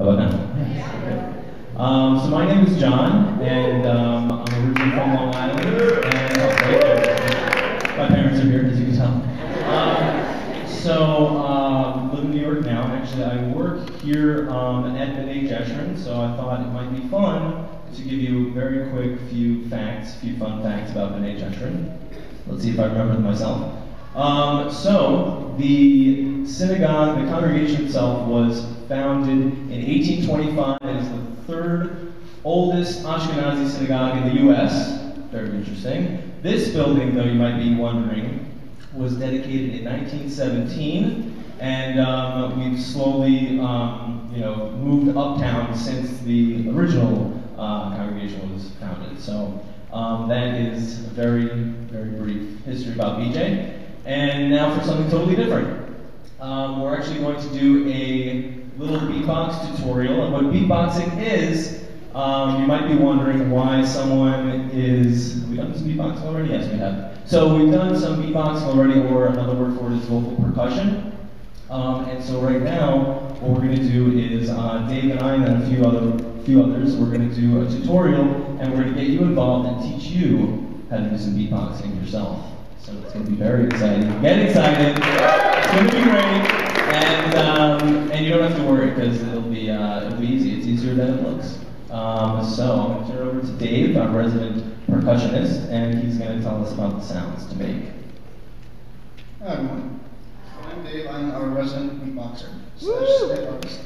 How about now? So my name is John, and I'm originally from Long Island, and my parents are here, as you can tell. Live in New York now. Actually, I work here at Bnei Jeshurun, so I thought it might be fun to give you a very quick few fun facts about Bnei Jeshurun. Let's see if I remember them myself. So the synagogue, the congregation itself, was founded in 1825 and is the third oldest Ashkenazi synagogue in the U.S. Very interesting. This building, though, you might be wondering, was dedicated in 1917, and we've slowly, moved uptown since the original congregation was founded. So that is a very, very brief history about BJ. And now for something totally different. We're actually going to do a little beatbox tutorial. And what beatboxing is, you might be wondering why someone is... Have we done some beatboxing already? Yes, we have. So we've done some beatboxing already, or another word for it is vocal percussion. And so right now, what we're going to do is, Dave and I and a few others, we're going to do a tutorial, and we're going to get you involved and teach you how to do some beatboxing yourself. So it's going to be very exciting. Get excited! It's going to be great, and you don't have to worry because it'll be easy. It's easier than it looks. So I'm going to turn it over to Dave, our resident percussionist, and he's going to tell us about the sounds to make. Hi everyone. I'm Dave. I'm our resident beatboxer /spit artist.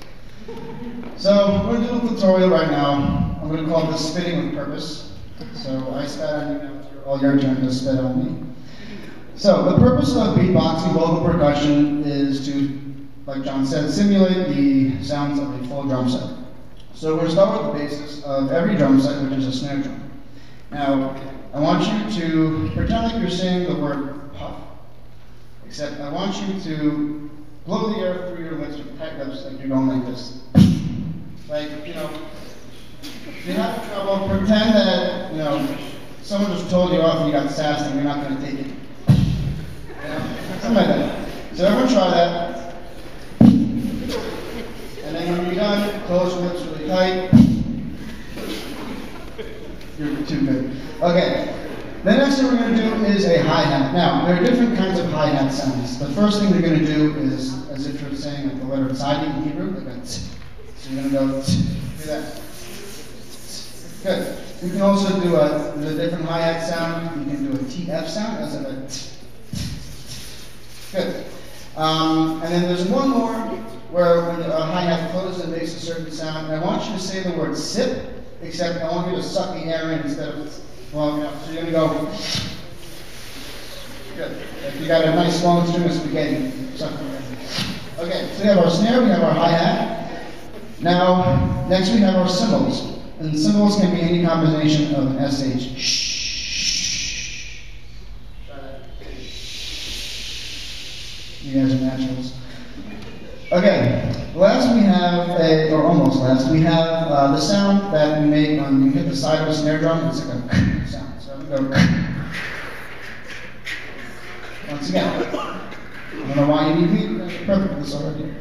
So we're going to do a tutorial right now. I'm going to call this spitting with purpose. So I spat on you, now it's all your turn to spit on me. So the purpose of beatboxing vocal percussion is to, like John said, simulate the sounds of a full drum set. So we're going to start with the basis of every drum set, which is a snare drum. Now, I want you to pretend like you're saying the word puff, except I want you to blow the air through your lips with tight lips like you're going like this. Like, if you have trouble, pretend that, someone just told you off and you got sassed and you're not going to take it. Something like that. So everyone try that. And then when you're done, close your lips really tight. You're too good. Okay. The next thing we're going to do is a hi-hat. Now, there are different kinds of hi-hat sounds. The first thing we're going to do is, as if you're saying like the letter tzadi in Hebrew, like that. So you're going to go do that. Good. You can also do a different hi-hat sound. You can do a TF sound, as in a Good. And then there's one more where when the hi-hat closes it makes a certain sound. And I want you to say the word sip, except I want you to suck the air in instead of blowing it up. So you're going to go. Good. If you got a nice long string of spaghetti, suck the air. Okay, so we have our snare, we have our hi-hat. Now, next we have our cymbals. And cymbals can be any combination of an SH. You guys are naturals. Okay, last we have, or almost last, we have the sound that we make when you hit the side of a snare drum. It's like a sound. So we go. Once again. I don't know why you need me. You're perfect with this already.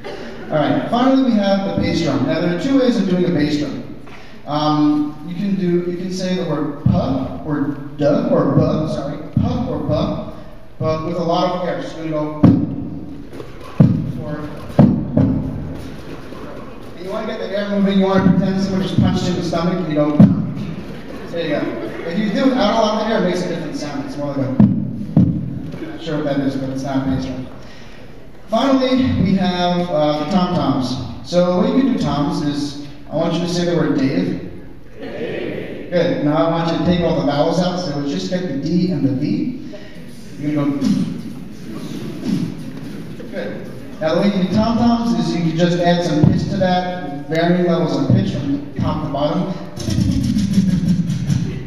All right. Finally, we have the bass drum. Now there are two ways of doing a bass drum. You can say the word puh or duh or buh. Sorry, puh or buh, but with a lot of air. So we're going to go. You want to get the air moving, you want to pretend someone just punched you in the stomach, and you go, there you go. If you do it out a lot of air, it makes a different sound. It's more like a, I'm not sure what that is, but it's not a bass drum. Finally, we have the tom-toms. So the way you can do toms is, I want you to say the word Dave. Dave. Good. Now I want you to take all the vowels out, so let's just get the D and the V. You're going to go, good. Now the way you do tom-toms is you can just add some pitch to that, varying levels of pitch from top to bottom.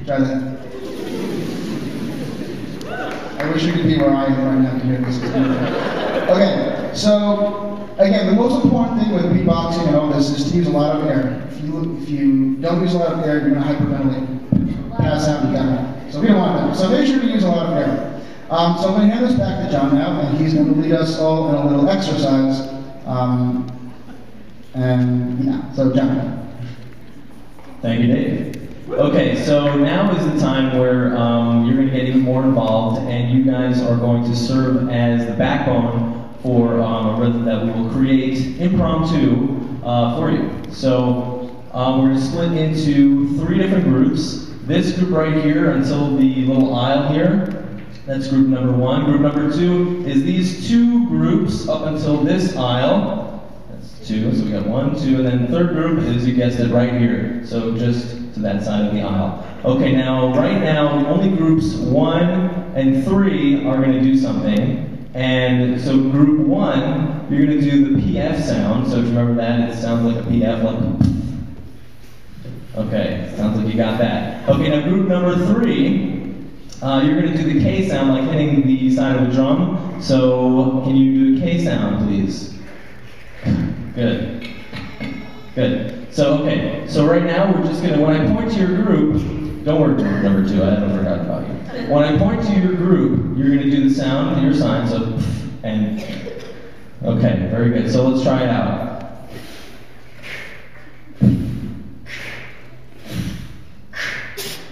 Try that. I wish you could be where I am right now to hear this. Okay, so again, the most important thing with beatboxing and all this is to use a lot of air. If you don't use a lot of air, you're going to hyperventilate, pass out, and die. So we don't want that. So make sure to use a lot of air. So I'm going to hand this back to John now, and he's going to lead us all in a little exercise And yeah, so jump in. Thank you, Dave. Okay, so now is the time where you're going to get even more involved, and you guys are going to serve as the backbone for a rhythm that we will create impromptu for you. So we're going to split into 3 different groups. This group right here until the little aisle here, that's group number 1. Group number 2 is these 2 groups up until this aisle. 2, so we got 1, 2, and then the third group is, you guessed it, right here. So just to that side of the aisle. Okay, now, right now, only groups 1 and 3 are going to do something. And so group 1, you're going to do the PF sound. So if you remember that, it sounds like a PF, like okay, sounds like you got that. Okay, now group number 3, you're going to do the K sound, like hitting the side of a drum. So can you do a K sound, please? Good. Good. So, okay. So right now we're just gonna, when I point to your group, don't worry, group number 2, I haven't forgotten about you. When I point to your group, you're gonna do the sound with your sign, so, and, okay, very good. So let's try it out.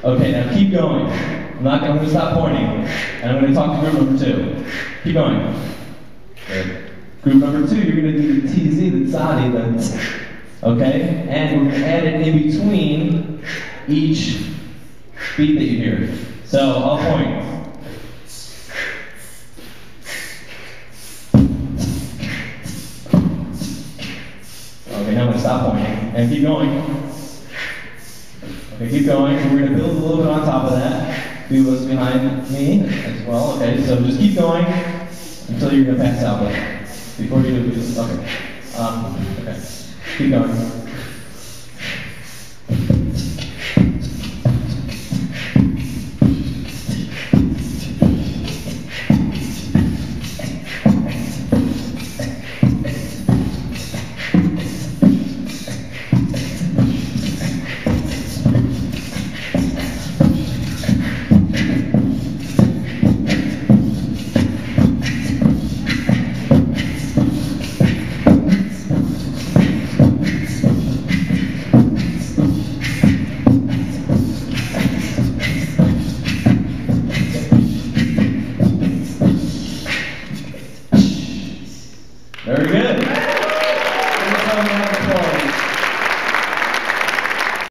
Okay, now keep going. I'm gonna stop pointing, and I'm gonna talk to group number 2. Keep going. Good. Group number 2, you're going to do the TZ, the tzadi, the okay? And we're going to add it in between each beat that you hear. So I'll point. Okay, now I'm going to stop pointing and keep going. Okay, keep going. We're going to build a little bit on top of that. Do what's behind me as well. Okay, so just keep going until you're going to pass out. Before you do this, okay. Okay, keep going.